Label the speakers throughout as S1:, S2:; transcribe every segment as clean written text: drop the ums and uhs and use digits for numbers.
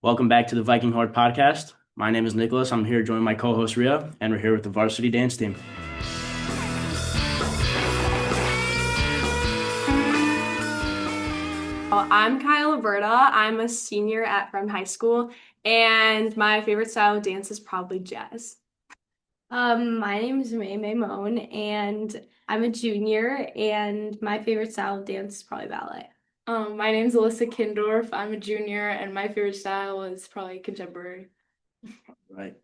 S1: Welcome back to the Viking Horde podcast. My name is Nicholas. I'm here joining my co-host Ria, and we're here with the varsity dance team.
S2: Well, I'm Kyle Alberta. I'm a senior at Fremd High School, and my favorite style of dance is probably jazz.
S3: My name is May May Moan, and I'm a junior, and my favorite style of dance is probably ballet.
S4: My name's Alyssa Kindorf. I'm a junior, and my favorite style is probably contemporary.
S1: Right.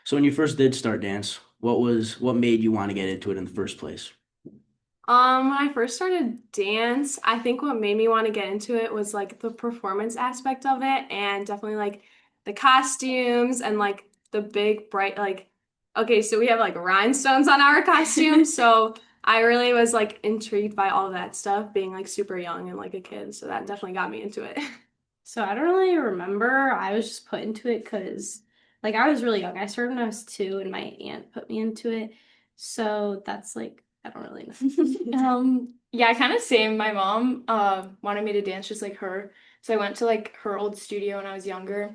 S1: So when you first did start dance, what made you want to get into it in the first place?
S2: When I first started dance, I think what made me want to get into it was like the performance aspect of it, and definitely like the costumes and like the big bright okay, so we have like rhinestones on our costumes, so I really was like intrigued by all that stuff, being like super young and like a kid, so that definitely got me into it.
S3: So I don't really remember. I was just put into it because, like, I was really young. I started when I was 2, and my aunt put me into it. So that's like, I don't really know.
S4: Yeah, kind of same. My mom wanted me to dance just like her, so I went to like her old studio when I was younger,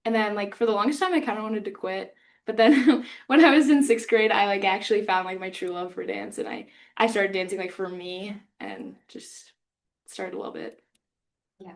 S4: and then like for the longest time I kind of wanted to quit, but then when I was in sixth grade, I like actually found like my true love for dance, and I started dancing like for me and just started a little bit.
S5: Yeah.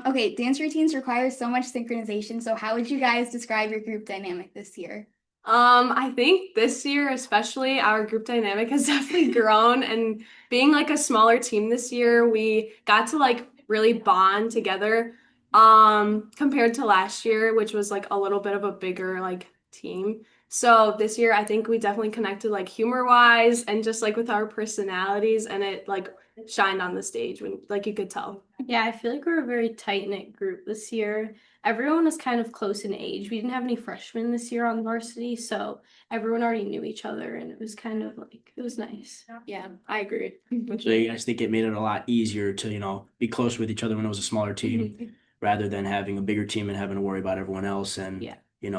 S5: Okay, dance routines require so much synchronization. So how would you guys describe your group dynamic this year?
S2: I think this year, especially, our group dynamic has definitely grown. And being like a smaller team this year, we got to like really bond together, compared to last year, which was like a little bit of a bigger like team. So this year, I think we definitely connected like humor wise and just like with our personalities, and it like shined on the stage when like you could tell.
S3: Yeah, I feel like we're a very tight-knit group this year. Everyone was kind of close in age. We didn't have any freshmen this year on varsity, so everyone already knew each other, and it was kind of like, it was nice.
S4: Yeah, I agree.
S1: So you guys think it made it a lot easier to, be close with each other when it was a smaller team rather than having a bigger team and having to worry about everyone else and,
S3: Yeah.
S1: like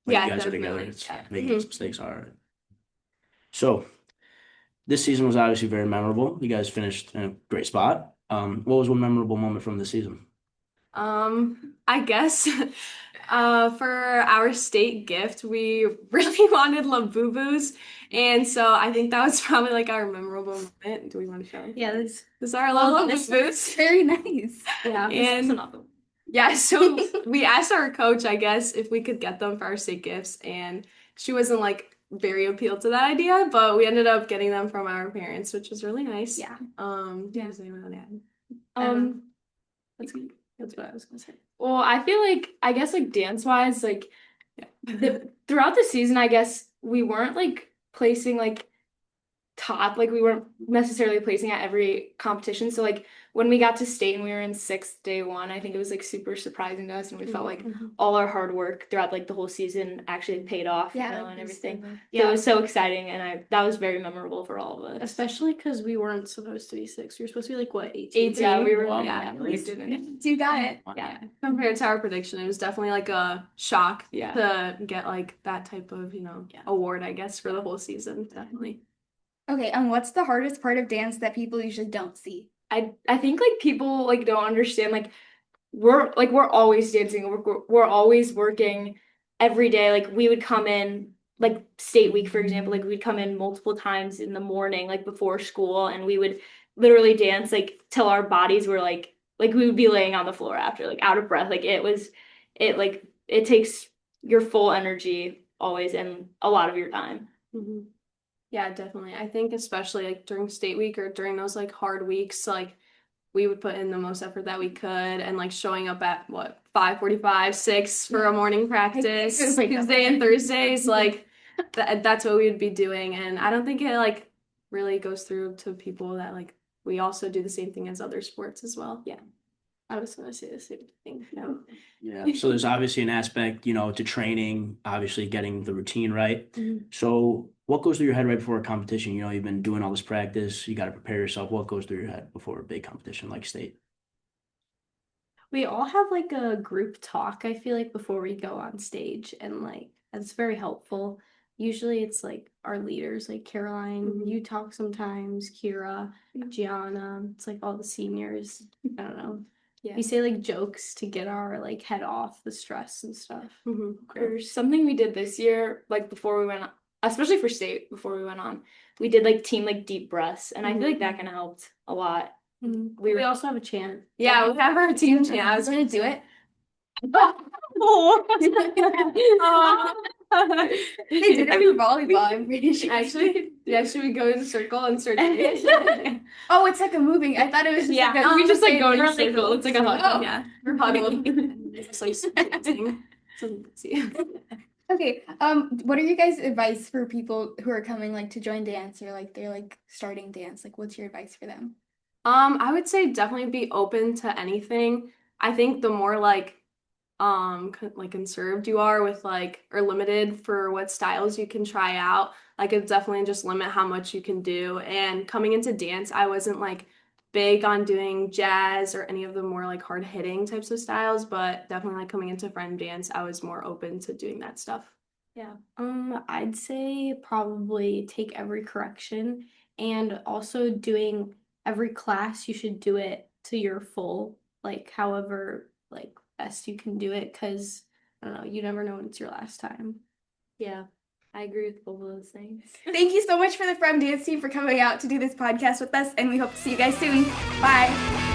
S2: Yeah,
S1: you guys are together,
S2: definitely.
S1: it's
S2: Yeah.
S1: making those mistakes. All right. So this season was obviously very memorable. You guys finished in a great spot. What was one memorable moment from the season?
S2: I guess for our state gift, we really wanted Labubus, and so I think that was probably like our memorable moment. Do we want to show?
S3: Yeah, this
S2: This is our
S5: Well,
S2: little
S5: this
S2: Labubus.
S5: very nice.
S3: yeah,
S2: And yeah, so we asked our coach, I guess, if we could get them for our state gifts, and she wasn't like very appealed to that idea, but we ended up getting them from our parents, which was really nice.
S3: Yeah.
S2: Yeah. Does anyone want to add?
S4: Um,
S3: that's good. That's what I was gonna say.
S4: Well, I feel like I guess like dance wise, like throughout the season, I guess we weren't like placing like top, like we weren't necessarily placing at every competition. So like when we got to state and we were in sixth day one, I think it was like super surprising to us, and we felt like all our hard work throughout like the whole season actually paid off,
S5: Yeah,
S4: and everything. So
S3: Yeah.
S4: it was so exciting, and that was very memorable for all of us.
S3: Especially because we weren't supposed to be 6. We were supposed to be like, what, 18?
S4: 18. Yeah, we were.
S1: Wow.
S4: Yeah, we didn't.
S5: You got it.
S4: Yeah.
S2: Compared to our prediction, it was definitely like a shock
S4: Yeah.
S2: to get like that type of,
S3: Yeah.
S2: award, I guess, for the whole season. Definitely.
S5: Okay, what's the hardest part of dance that people usually don't see?
S4: I think like people like don't understand like we're always dancing, we're always working every day. Like we would come in like state week, for example, like we'd come in multiple times in the morning like before school, and we would literally dance like till our bodies were like we would be laying on the floor after, like out of breath. Like it takes your full energy always and a lot of your time.
S2: Mhm. Yeah, definitely. I think especially like during state week or during those like hard weeks, like we would put in the most effort that we could, and like showing up at what 5:45, 6 for a morning practice, Tuesday and Thursdays, like that's what we would be doing. And I don't think it like really goes through to people that like we also do the same thing as other sports as well.
S3: Yeah. I was gonna say the same thing.
S1: Yeah. So there's obviously an aspect, to training, obviously getting the routine right.
S3: Mhm.
S1: So what goes through your head right before a competition? You've been doing all this practice, you got to prepare yourself. What goes through your head before a big competition like state?
S3: We all have like a group talk, I feel like, before we go on stage, and like that's very helpful. Usually it's like our leaders, like Caroline, you talk sometimes, Kira, Gianna, it's like all the seniors. I don't know.
S2: Yeah.
S3: We say like jokes to get our like head off the stress and stuff.
S4: Or something we did this year, like before we went on, especially for state, before we went on, we did like team like deep breaths, and I feel like that kind of helped a lot.
S3: We also have a chant.
S2: Yeah, we have our team chant. I was
S5: gonna do it. They did it for volleyball, I'm pretty sure.
S2: Actually, we go in a circle and start doing
S5: Oh, it's like a moving. I thought it was just
S2: Yeah,
S5: like a,
S4: we just like go in a
S2: We're like-
S4: circle. It's like a hug.
S5: Oh.
S2: Yeah, we're huddled. It's like dancing.
S5: Okay. What are you guys' advice for people who are coming like to join dance or like they're like starting dance? Like, what's your advice for them?
S2: I would say definitely be open to anything. I think the more like conserved you are with like or limited for what styles you can try out, like it definitely just limit how much you can do. And coming into dance, I wasn't like big on doing jazz or any of the more like hard hitting types of styles, but definitely like coming into Fremd Dance, I was more open to doing that stuff.
S3: Yeah. I'd say probably take every correction, and also doing every class, you should do it to your full, like however like best you can do it, because I don't know, you never know when it's your last time.
S4: Yeah, I agree with both of those things.
S5: Thank you so much for the Fremd Dance team for coming out to do this podcast with us, and we hope to see you guys soon. Bye.